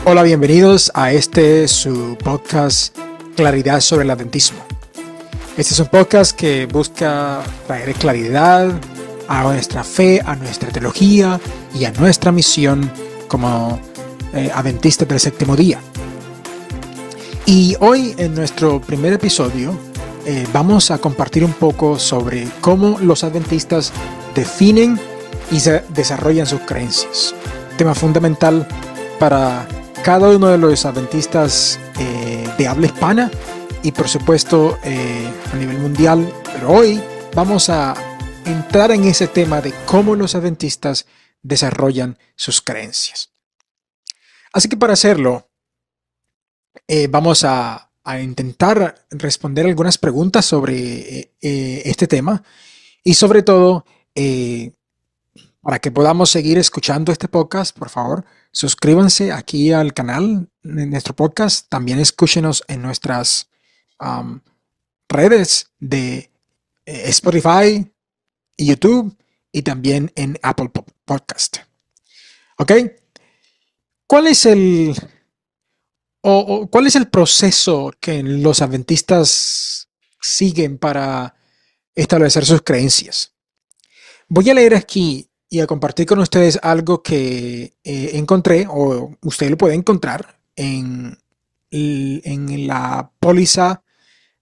Hola, bienvenidos a su podcast Claridad sobre el Adventismo. Este es un podcast que busca traer claridad a nuestra fe, a nuestra teología y a nuestra misión como adventistas del séptimo día. Y hoy en nuestro primer episodio vamos a compartir un poco sobre cómo los adventistas definen y desarrollan sus creencias. Tema fundamental para cada uno de los adventistas de habla hispana y por supuesto a nivel mundial. Pero hoy vamos a entrar en ese tema de cómo los adventistas desarrollan sus creencias. Así que para hacerlo vamos a intentar responder algunas preguntas sobre este tema y sobre todo para que podamos seguir escuchando este podcast, por favor, suscríbanse aquí al canal de nuestro podcast. También escúchenos en nuestras redes de Spotify y YouTube y también en Apple Podcast. ¿Ok? ¿Cuál es el proceso que los adventistas siguen para establecer sus creencias? Voy a leer aquí y a compartir con ustedes algo que encontré, o usted lo puede encontrar en la póliza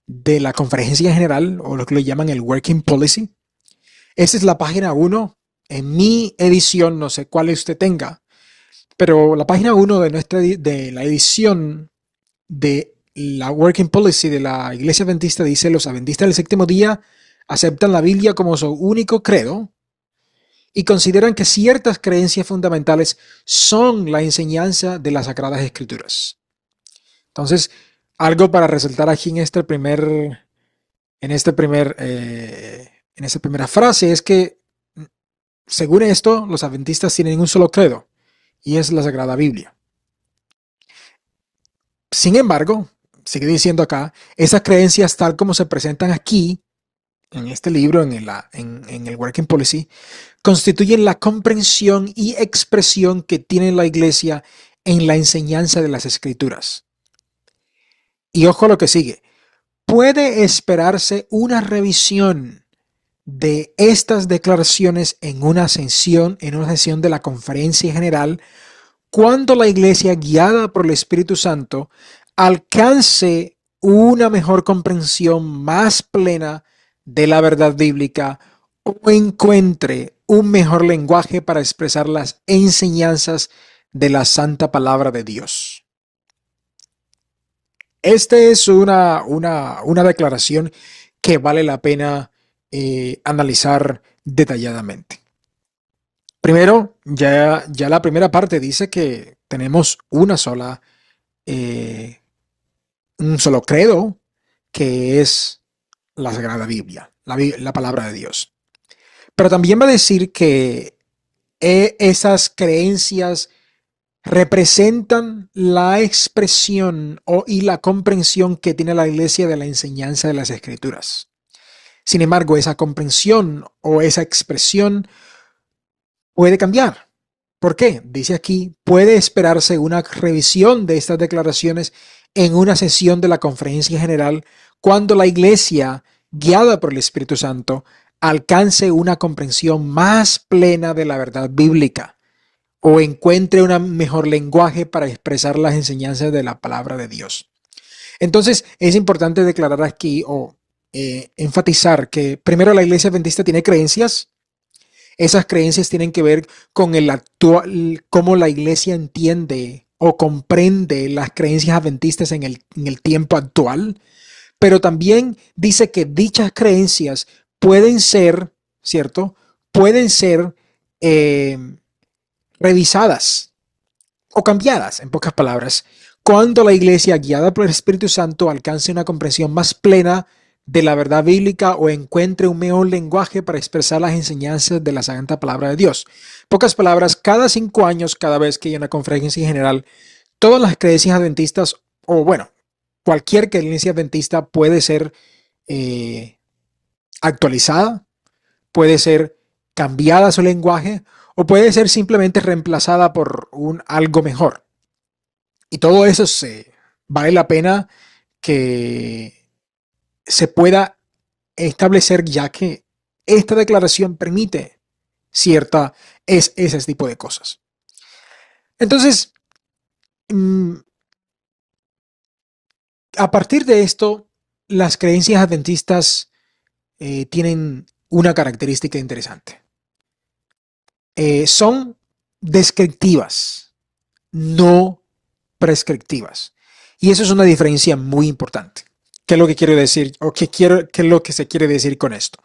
de la Conferencia General, o lo que le llaman el Working Policy. Esta es la página 1. En mi edición, no sé cuál usted tenga, pero la página 1 de la edición de la Working Policy de la Iglesia Adventista dice: los adventistas del séptimo día aceptan la Biblia como su único credo y consideran que ciertas creencias fundamentales son la enseñanza de las Sagradas Escrituras. Entonces, algo para resaltar aquí en esta primera frase es que, según esto, los adventistas tienen un solo credo, y es la Sagrada Biblia. Sin embargo, sigue diciendo acá, esas creencias tal como se presentan aquí, en este libro, en el Working Policy, constituyen la comprensión y expresión que tiene la Iglesia en la enseñanza de las Escrituras. Y ojo a lo que sigue. Puede esperarse una revisión de estas declaraciones en una sesión de la Conferencia General cuando la Iglesia, guiada por el Espíritu Santo, alcance una mejor comprensión más plena de la verdad bíblica o encuentre un mejor lenguaje para expresar las enseñanzas de la santa palabra de Dios. Esta es una declaración que vale la pena analizar detalladamente. Primero, ya la primera parte dice que tenemos un solo credo, que es la Sagrada Biblia, la palabra de Dios. Pero también va a decir que esas creencias representan la expresión y la comprensión que tiene la Iglesia de la enseñanza de las Escrituras. Sin embargo, esa comprensión o esa expresión puede cambiar. ¿Por qué? Dice aquí, puede esperarse una revisión de estas declaraciones en una sesión de la Conferencia General cuando la Iglesia, guiada por el Espíritu Santo, alcance una comprensión más plena de la verdad bíblica o encuentre un mejor lenguaje para expresar las enseñanzas de la palabra de Dios. Entonces, es importante declarar aquí o enfatizar que primero la Iglesia Adventista tiene creencias. Esas creencias tienen que ver con cómo la Iglesia entiende o comprende las creencias adventistas en el tiempo actual, pero también dice que dichas creencias pueden ser, ¿cierto? Pueden ser revisadas o cambiadas, en pocas palabras, cuando la Iglesia, guiada por el Espíritu Santo, alcance una comprensión más plena de la verdad bíblica o encuentre un mejor lenguaje para expresar las enseñanzas de la santa palabra de Dios. En pocas palabras, cada 5 años, cada vez que hay una conferencia general, todas las creencias adventistas, o bueno, cualquier creencia adventista puede ser actualizada, puede ser cambiada su lenguaje o puede ser simplemente reemplazada por algo mejor. Y todo eso vale la pena que se pueda establecer, ya que esta declaración permite ese tipo de cosas. Entonces, mm, a partir de esto, las creencias adventistas tienen una característica interesante. Son descriptivas, no prescriptivas. Y eso es una diferencia muy importante. ¿Qué es lo que quiero decir? ¿O qué es lo que se quiere decir con esto?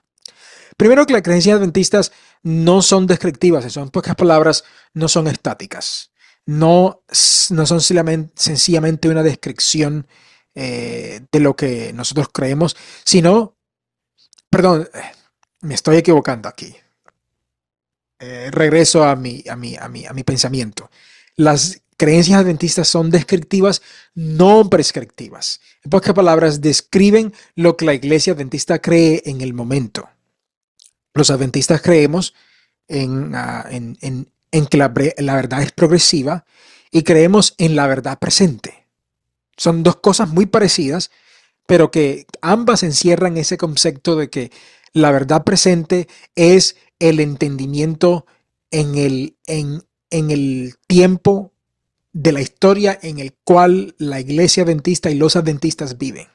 Primero, que las creencias adventistas no son descriptivas, eso en pocas palabras, no son estáticas. No son sencillamente una descripción de lo que nosotros creemos, sino, perdón, me estoy equivocando aquí. Regreso a mi pensamiento. Las creencias adventistas son descriptivas, no prescriptivas. En pocas palabras, describen lo que la iglesia adventista cree en el momento. Los adventistas creemos en que la verdad es progresiva y creemos en la verdad presente. Son dos cosas muy parecidas, pero que ambas encierran ese concepto de que la verdad presente es el entendimiento en el tiempo de la historia en el cual la iglesia adventista y los adventistas viven.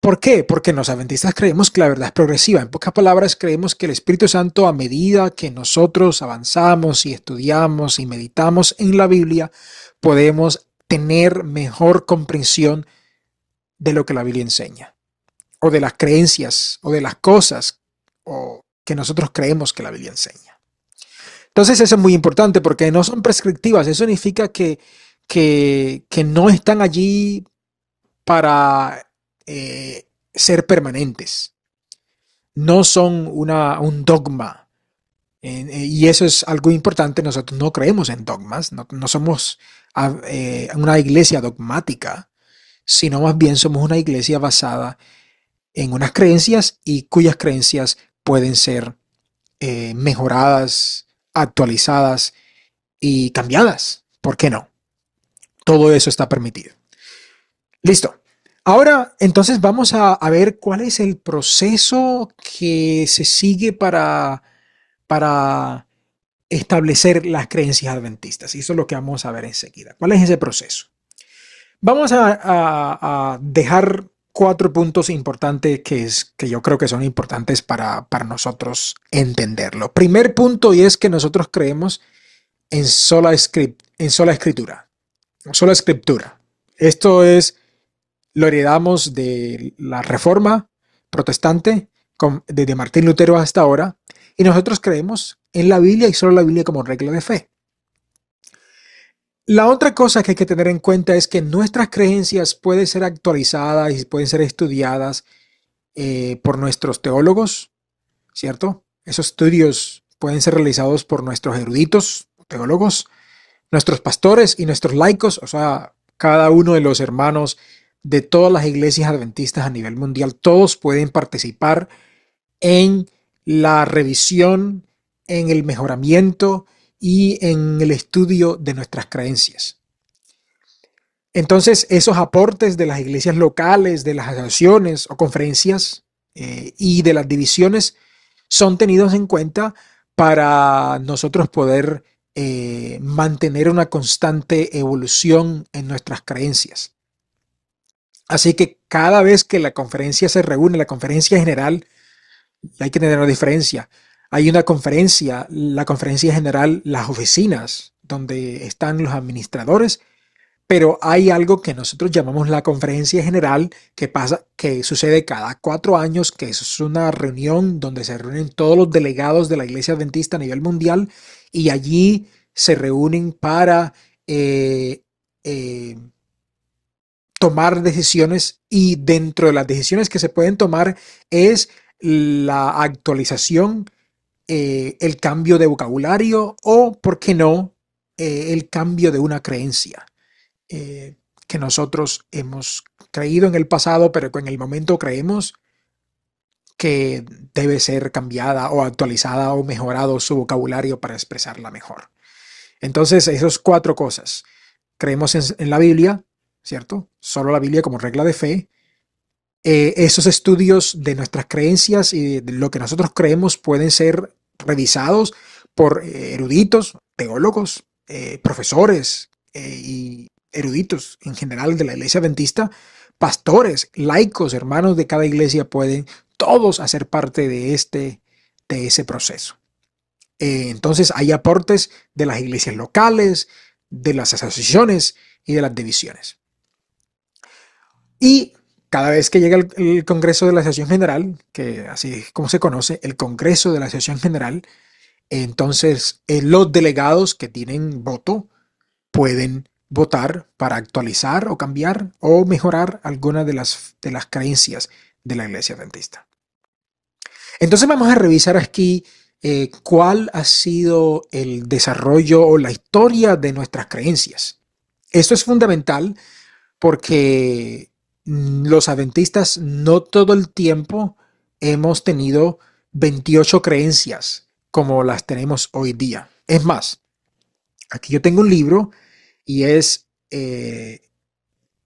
¿Por qué? Porque los adventistas creemos que la verdad es progresiva. En pocas palabras, creemos que el Espíritu Santo, a medida que nosotros avanzamos y estudiamos y meditamos en la Biblia, podemos tener mejor comprensión de lo que la Biblia enseña, o de las creencias, o de las cosas que nosotros creemos que la Biblia enseña. Entonces eso es muy importante porque no son prescriptivas. Eso significa que no están allí para ser permanentes. No son un dogma. Y eso es algo importante. Nosotros no creemos en dogmas. No somos una iglesia dogmática, sino más bien somos una iglesia basada en unas creencias y cuyas creencias pueden ser mejoradas, actualizadas y cambiadas. ¿Por qué no? Todo eso está permitido. Listo. Ahora, entonces vamos a ver cuál es el proceso que se sigue para establecer las creencias adventistas. Y eso es lo que vamos a ver enseguida. ¿Cuál es ese proceso? Vamos a dejar 4 puntos importantes que yo creo que son importantes para nosotros entenderlo. Primer punto, y es que nosotros creemos en sola escritura. Sola escritura. Esto lo heredamos de la Reforma protestante, desde Martín Lutero hasta ahora, y nosotros creemos en la Biblia y solo la Biblia como regla de fe. La otra cosa que hay que tener en cuenta es que nuestras creencias pueden ser actualizadas y pueden ser estudiadas por nuestros teólogos, ¿cierto? Esos estudios pueden ser realizados por nuestros eruditos, teólogos, nuestros pastores y nuestros laicos, o sea, cada uno de los hermanos de todas las iglesias adventistas a nivel mundial, todos pueden participar en la revisión, en el mejoramiento y en el estudio de nuestras creencias. Entonces, esos aportes de las iglesias locales, de las asociaciones o conferencias y de las divisiones son tenidos en cuenta para nosotros poder mantener una constante evolución en nuestras creencias. Así que cada vez que la conferencia se reúne, la conferencia general, hay que tener una diferencia. Hay una conferencia, la conferencia general, las oficinas, donde están los administradores, pero hay algo que nosotros llamamos la conferencia general, que sucede cada 4 años, que es una reunión donde se reúnen todos los delegados de la Iglesia Adventista a nivel mundial y allí se reúnen para eh, tomar decisiones, y dentro de las decisiones que se pueden tomar es la actualización, el cambio de vocabulario o, ¿por qué no?, el cambio de una creencia que nosotros hemos creído en el pasado, pero que en el momento creemos que debe ser cambiada o actualizada o mejorado su vocabulario para expresarla mejor. Entonces, esas 4 cosas: creemos en la Biblia, ¿cierto? Solo la Biblia como regla de fe. Esos estudios de nuestras creencias y de lo que nosotros creemos pueden ser revisados por eruditos, teólogos, profesores y eruditos en general de la iglesia adventista, pastores, laicos, hermanos de cada iglesia pueden todos hacer parte de ese proceso. Entonces hay aportes de las iglesias locales, de las asociaciones y de las divisiones. Y cada vez que llega el Congreso de la Asociación General, que así es como se conoce, el Congreso de la Asociación General, entonces los delegados que tienen voto pueden votar para actualizar o cambiar o mejorar alguna de las creencias de la Iglesia Adventista. Entonces vamos a revisar aquí cuál ha sido el desarrollo o la historia de nuestras creencias. Esto es fundamental porque los adventistas no todo el tiempo hemos tenido 28 creencias como las tenemos hoy día. Es más, aquí yo tengo un libro y es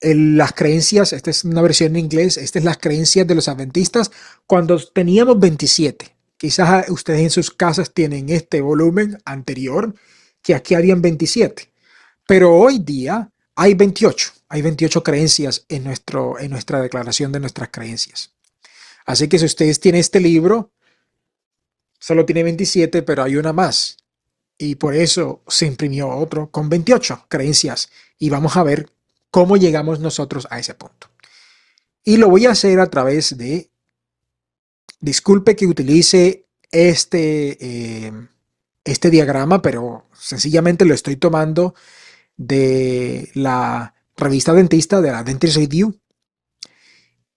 las creencias, esta es una versión en inglés, esta es las creencias de los adventistas cuando teníamos 27. Quizás ustedes en sus casas tienen este volumen anterior, que aquí habían 27. Pero hoy día hay 28. Hay 28 creencias en nuestra declaración de nuestras creencias. Así que si ustedes tienen este libro, solo tiene 27, pero hay una más. Y por eso se imprimió otro con 28 creencias. Y vamos a ver cómo llegamos nosotros a ese punto. Y lo voy a hacer a través de, disculpe que utilice este diagrama, pero sencillamente lo estoy tomando de la revista adventista, de la Adventist Review,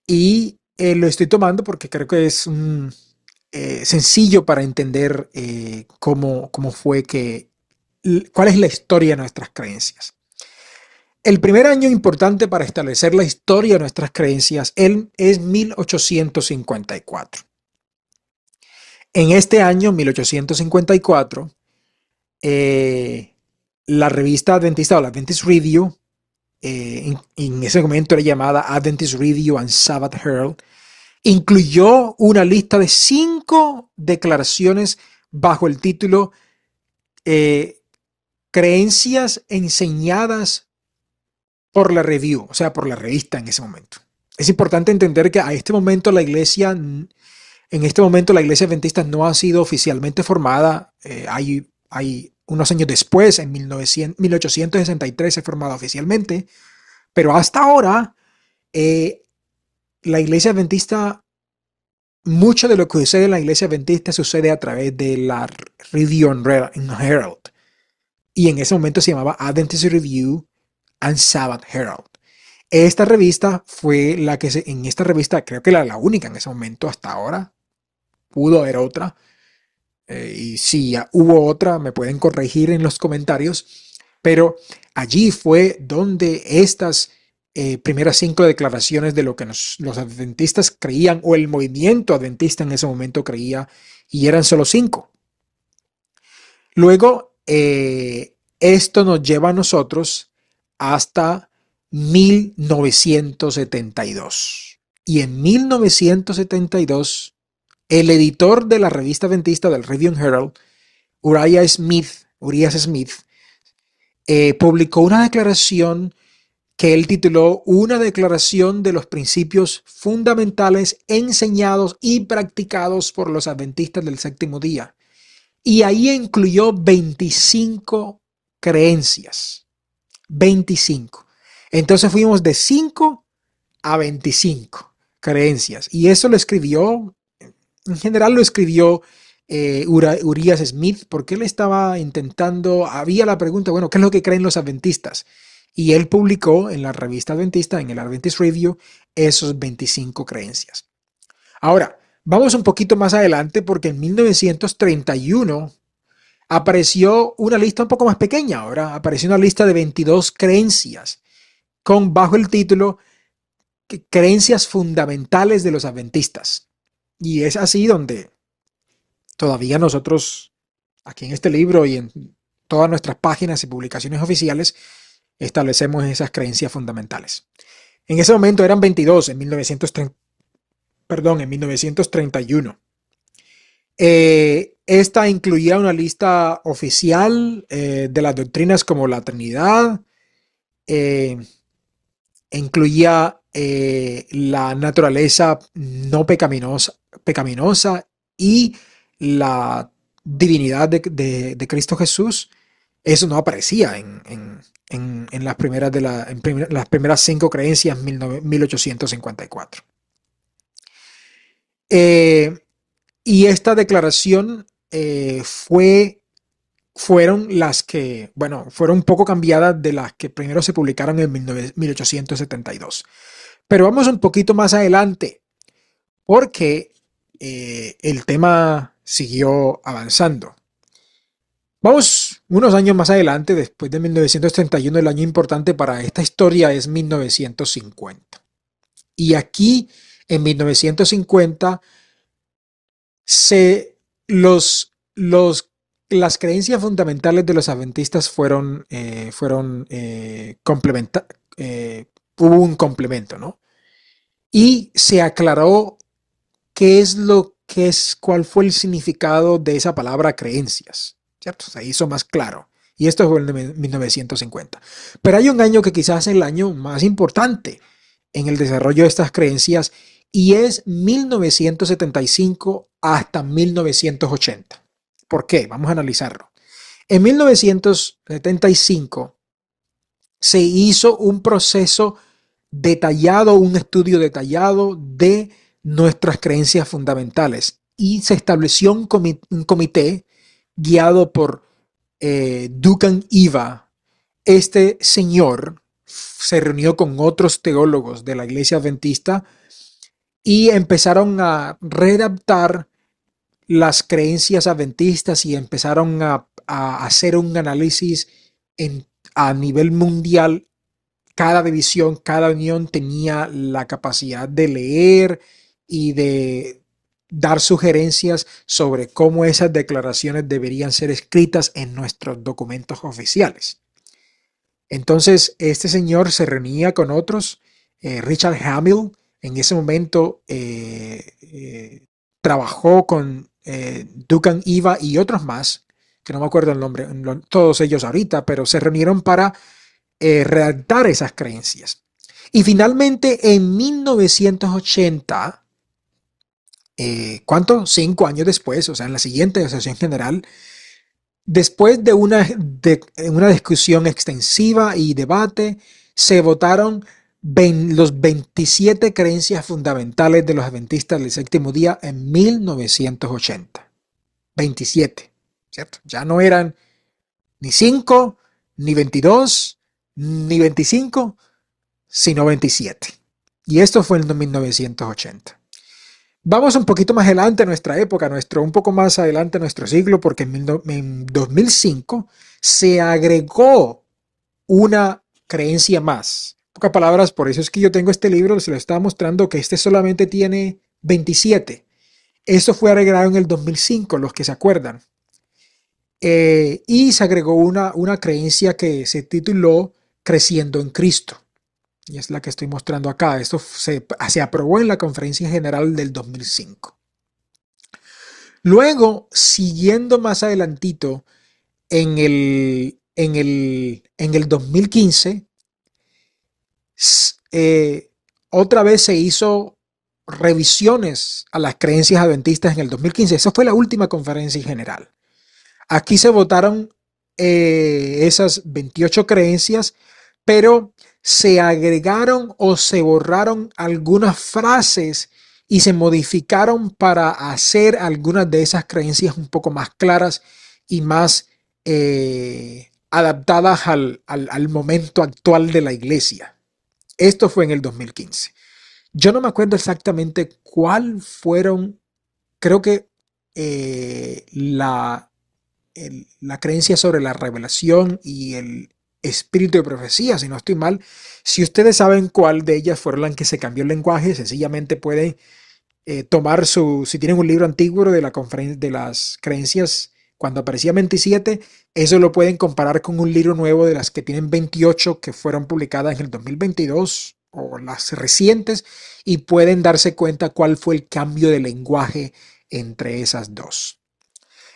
y lo estoy tomando porque creo que es sencillo para entender cómo fue cuál es la historia de nuestras creencias. El primer año importante para establecer la historia de nuestras creencias es 1854. En este año, 1854, la revista adventista o la Adventist Review, en ese momento era llamada Adventist Review and Sabbath Herald, incluyó una lista de 5 declaraciones bajo el título Creencias enseñadas por la review, o sea, por la revista en ese momento. Es importante entender que a este momento en este momento la iglesia adventista no ha sido oficialmente formada. Hay unos años después, en 1863 se formada oficialmente, pero hasta ahora la iglesia adventista, mucho de lo que sucede en la iglesia adventista sucede a través de la Review and Herald. Y en ese momento se llamaba Adventist Review and Sabbath Herald. Esta revista fue en esta revista creo que era la única en ese momento hasta ahora. Pudo haber otra. Y si hubo otra, me pueden corregir en los comentarios. Pero allí fue donde estas primeras 5 declaraciones de lo que los adventistas creían o el movimiento adventista en ese momento creía, y eran solo 5. Luego, esto nos lleva a nosotros hasta 1972. Y en 1972, el editor de la revista adventista del Review and Herald, Urias Smith, publicó una declaración que él tituló Una declaración de los principios fundamentales enseñados y practicados por los adventistas del séptimo día. Y ahí incluyó 25 creencias. 25. Entonces fuimos de 5 a 25 creencias. Y eso lo escribió, en general lo escribió Urias Smith, porque él estaba intentando, había la pregunta, bueno, ¿qué es lo que creen los adventistas? Y él publicó en la revista adventista, en el Adventist Review, esos 25 creencias. Ahora, vamos un poquito más adelante porque en 1931 apareció una lista un poco más pequeña. Ahora apareció una lista de 22 creencias bajo el título Creencias fundamentales de los adventistas. Y es así donde todavía nosotros, aquí en este libro y en todas nuestras páginas y publicaciones oficiales, establecemos esas creencias fundamentales. En ese momento eran 22, en 1930, perdón, en 1931. Esta incluía una lista oficial de las doctrinas como la Trinidad, eh, incluía la naturaleza no pecaminosa y la divinidad de Cristo Jesús. Eso no aparecía en las primeras, las primeras 5 creencias 1854. Eh, y esta declaración fueron las que, bueno, fueron un poco cambiadas de las que primero se publicaron en 1872. Pero vamos un poquito más adelante, porque el tema siguió avanzando. Vamos unos años más adelante, después de 1931, el año importante para esta historia es 1950. Y aquí, en 1950, se, las creencias fundamentales de los adventistas hubo un complemento, ¿no? Y se aclaró qué es lo que es, cuál fue el significado de esa palabra creencias, ¿cierto? Se hizo más claro. Y esto fue en 1950. Pero hay un año que quizás es el año más importante en el desarrollo de estas creencias y es 1975 hasta 1980. ¿Por qué? Vamos a analizarlo. En 1975 se hizo un proceso detallado, un estudio detallado de nuestras creencias fundamentales y se estableció un comité guiado por Duncan Iva. Este señor se reunió con otros teólogos de la iglesia adventista y empezaron a readaptar las creencias adventistas y empezaron a hacer un análisis a nivel mundial. Cada división, cada unión tenía la capacidad de leer y de dar sugerencias sobre cómo esas declaraciones deberían ser escritas en nuestros documentos oficiales. Entonces, este señor se reunía con otros. Richard Hamill en ese momento trabajó con Duncan Iva y otros más, que no me acuerdo el nombre, todos ellos ahorita, pero se reunieron para redactar esas creencias. Y finalmente en 1980, ¿cuánto? 5 años después, o sea, en la siguiente sesión general, después de una discusión extensiva y debate, se votaron los 27 creencias fundamentales de los adventistas del séptimo día en 1980. 27, ¿cierto? Ya no eran ni 5, ni 22, ni 25, sino 27. Y esto fue en 1980. Vamos un poquito más adelante a nuestra época, un poco más adelante a nuestro siglo, porque en 2005 se agregó una creencia más. En pocas palabras, por eso es que yo tengo este libro, se lo estaba mostrando que este solamente tiene 27. Esto fue agregado en el 2005, los que se acuerdan. Y se agregó una creencia que se tituló Creciendo en Cristo. Y es la que estoy mostrando acá. Esto se aprobó en la Conferencia General del 2005. Luego, siguiendo más adelantito, en el 2015, otra vez se hizo revisiones a las creencias adventistas en el 2015. Esa fue la última conferencia general. Aquí se votaron esas 28 creencias, pero se agregaron o se borraron algunas frases y se modificaron para hacer algunas de esas creencias un poco más claras y más adaptadas al momento actual de la iglesia. Esto fue en el 2015. Yo no me acuerdo exactamente cuál fueron, creo que la creencia sobre la revelación y el espíritu de profecía, si no estoy mal. Si ustedes saben cuál de ellas fueron las que se cambió el lenguaje, sencillamente pueden tomar si tienen un libro antiguo de las creencias Cuando aparecía 27, eso lo pueden comparar con un libro nuevo de las que tienen 28 que fueron publicadas en el 2022 o las recientes y pueden darse cuenta cuál fue el cambio de lenguaje entre esas dos.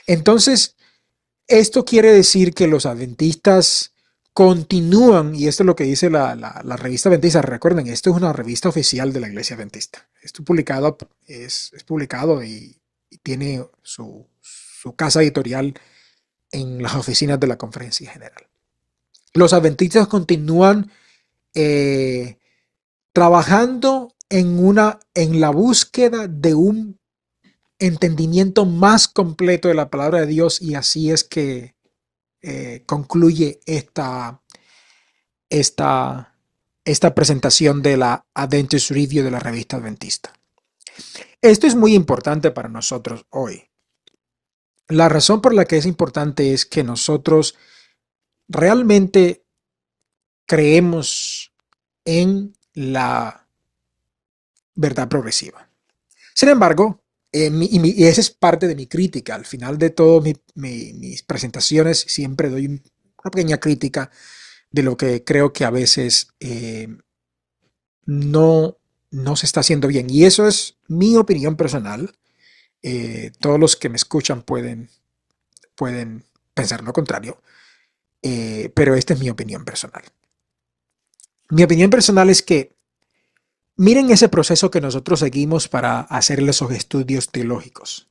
Entonces, esto quiere decir que los adventistas continúan, y esto es lo que dice la revista adventista. Recuerden, esto es una revista oficial de la iglesia adventista. Esto publicado, es publicado y tiene su casa editorial en las oficinas de la Conferencia General. Los adventistas continúan eh, trabajando en la búsqueda de un entendimiento más completo de la palabra de Dios, y así es que concluye esta, esta presentación de la Adventist Review de la revista adventista. Esto es muy importante para nosotros hoy. La razón por la que es importante es que nosotros realmente creemos en la verdad progresiva. Sin embargo, y esa es parte de mi crítica. Al final de todas mis presentaciones siempre doy una pequeña crítica de lo que creo que a veces no, no se está haciendo bien. Y eso es mi opinión personal. Todos los que me escuchan pueden pensar lo contrario, pero esta es mi opinión personal. Mi opinión personal es que miren ese proceso que nosotros seguimos para hacer esos estudios teológicos.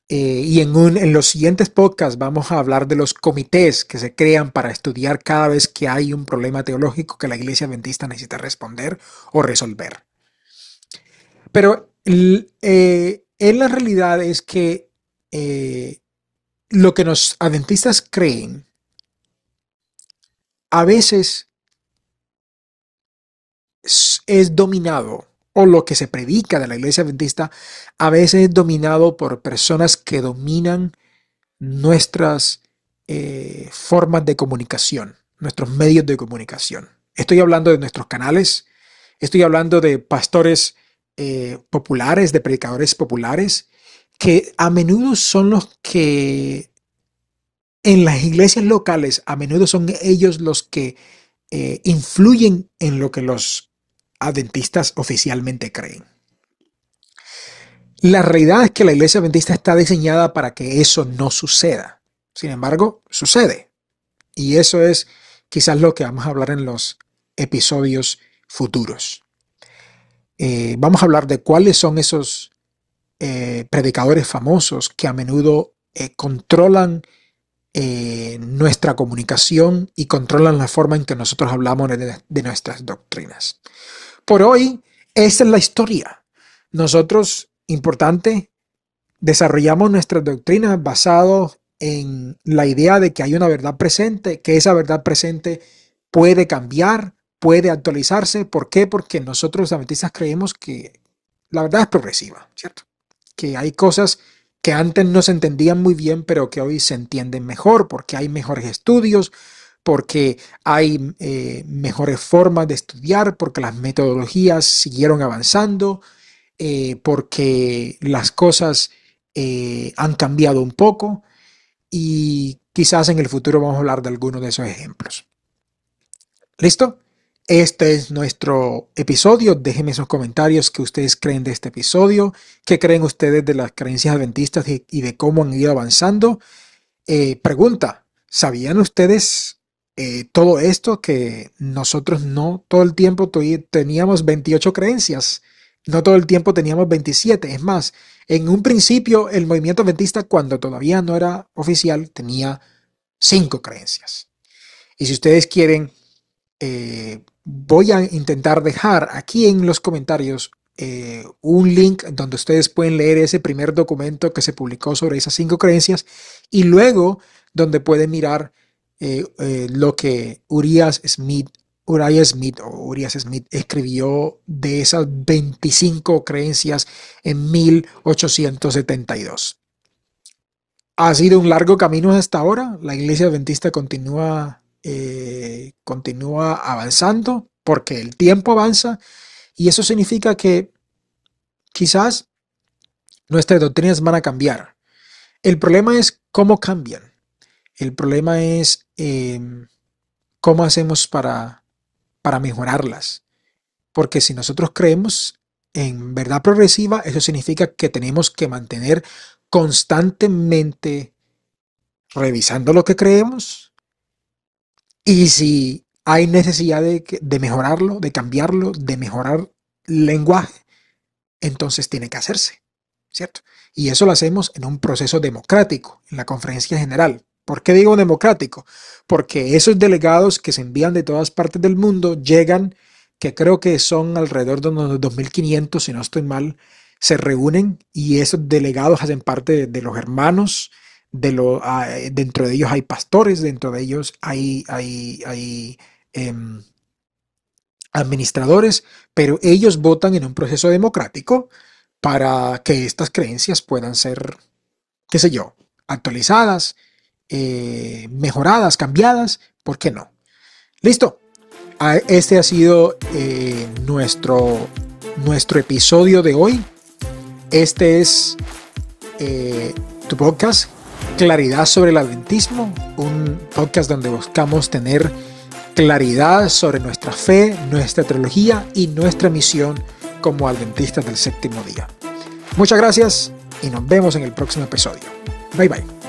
Y en los siguientes podcasts vamos a hablar de los comités que se crean para estudiar cada vez que hay un problema teológico que la iglesia adventista necesita responder o resolver. Pero en la realidad es que lo que los adventistas creen a veces es dominado, o lo que se predica de la iglesia adventista a veces es dominado por personas que dominan nuestras formas de comunicación, nuestros medios de comunicación. Estoy hablando de nuestros canales, estoy hablando de pastores populares, de predicadores populares, que a menudo son los que en las iglesias locales, a menudo son ellos los que influyen en lo que los adventistas oficialmente creen. La realidad es que la iglesia adventista está diseñada para que eso no suceda. Sin embargo, sucede. Y eso es quizás lo que vamos a hablar en los episodios futuros. Vamos a hablar de cuáles son esos predicadores famosos que a menudo controlan nuestra comunicación y controlan la forma en que nosotros hablamos de nuestras doctrinas. Por hoy, esa es la historia. Nosotros, importante, desarrollamos nuestras doctrinas basadas en la idea de que hay una verdad presente, que esa verdad presente puede cambiar, puede actualizarse. ¿Por qué? Porque nosotros los adventistas creemos que la verdad es progresiva, ¿cierto? Que hay cosas que antes no se entendían muy bien, pero que hoy se entienden mejor, porque hay mejores estudios, porque hay mejores formas de estudiar, porque las metodologías siguieron avanzando, porque las cosas han cambiado un poco, y quizás en el futuro vamos a hablar de algunos de esos ejemplos. ¿Listo? Este es nuestro episodio. Déjenme sus comentarios qué ustedes creen de este episodio, qué creen ustedes de las creencias adventistas y de cómo han ido avanzando. Pregunta, ¿sabían ustedes todo esto? Que nosotros no todo el tiempo teníamos 28 creencias, no todo el tiempo teníamos 27. Es más, en un principio el movimiento adventista, cuando todavía no era oficial, tenía 5 creencias. Y si ustedes quieren, voy a intentar dejar aquí en los comentarios un link donde ustedes pueden leer ese primer documento que se publicó sobre esas 5 creencias, y luego donde pueden mirar lo que Uriah Smith escribió de esas 25 creencias en 1872. Ha sido un largo camino hasta ahora. La iglesia adventista continúa avanzando porque el tiempo avanza, y eso significa que quizás nuestras doctrinas van a cambiar. El problema es cómo cambian. El problema es cómo hacemos para mejorarlas. Porque si nosotros creemos en verdad progresiva, eso significa que tenemos que mantener constantemente revisando lo que creemos, y si hay necesidad de mejorarlo, de cambiarlo, de mejorar el lenguaje, entonces tiene que hacerse, ¿cierto? Y eso lo hacemos en un proceso democrático, en la conferencia general. ¿Por qué digo democrático? Porque esos delegados que se envían de todas partes del mundo llegan, que creo que son alrededor de unos 2.500, si no estoy mal, se reúnen y esos delegados hacen parte de los hermanos, dentro de ellos hay pastores, dentro de ellos hay administradores, pero ellos votan en un proceso democrático para que estas creencias puedan ser, qué sé yo, actualizadas, mejoradas, cambiadas, ¿por qué no? Listo. Este ha sido nuestro episodio de hoy. Este es tu podcast, Claridad sobre el Adventismo, un podcast donde buscamos tener claridad sobre nuestra fe, nuestra teología y nuestra misión como adventistas del séptimo día. Muchas gracias y nos vemos en el próximo episodio. Bye bye.